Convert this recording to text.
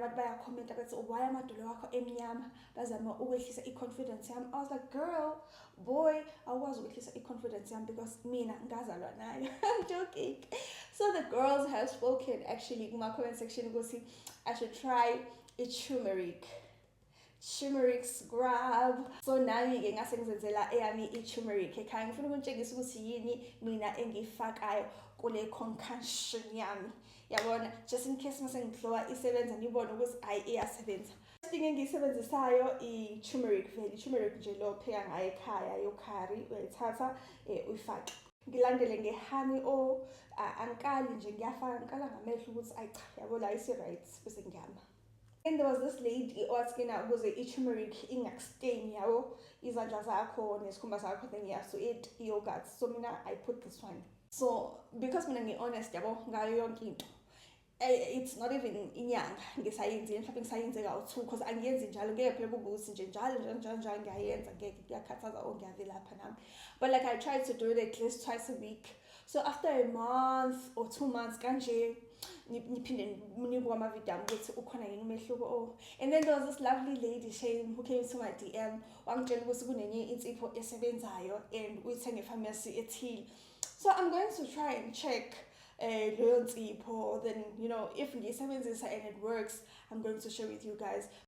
abantu bayakhomenta bathi why amadolo wakho emnyama bazama ukwehlisa i-confidence yami. I was like, girl, boy, awukwazi ukwehlisa i-confidence yami because mina ngazalwa nayo. I'm joking. So the girls have spoken actually in my comment section ukuthi I should try turmeric scrub. So nami-ke ngase ngizenzela eyami i-turmeric ekhaya. Ngifuna ukutshengisa ukuthi yini mina engifakayo kule concoction yami, yabona, just in case mase ngihlowa isebenza nibone ukuthi ayi iyasebenza. First thing engiyisebenzisayo i-turmeric vele. I-turmeric nje lo pheka ngayo ekhaya yo-curry, uyayithatha uyifake. Ngilandele nge-honey or ankali nje ngiyafaka, ngikala ngamehlo ukuthi ayi cha yabo la isi-right bese ngiyama. And there was this lady owathina ukuze i-turmeric ingakustain yabo izandla zakho nesikhumba sakho, then you have to eat yogurt. So mina I put this one. So because mina ngi-honest yabo ngayo yonke into, it's not even inyanga ngisayenzile, mhlawumbe ngisayenze kawu-2 because angiyenzi njalo, ngeke phela kube ukuthi nje njalo ngiyayenza, ngeke kuyakhathaza or ngiyavilapha nami. But like I try to do it at least twice a week. So after a month or 2 months kanje niphinde nibuka amavidiyo ami ukuthi ukhona yini umehluko. And then there was this lovely lady Shane who came to my DM wangitshela ukuthi kunenye insipho esebenzayo and uyithenge epharmacy ethile. So I'm going to try and check leyo nsipho, then you know if ngiyisebenzisa and it works, I'm going to share with you guys.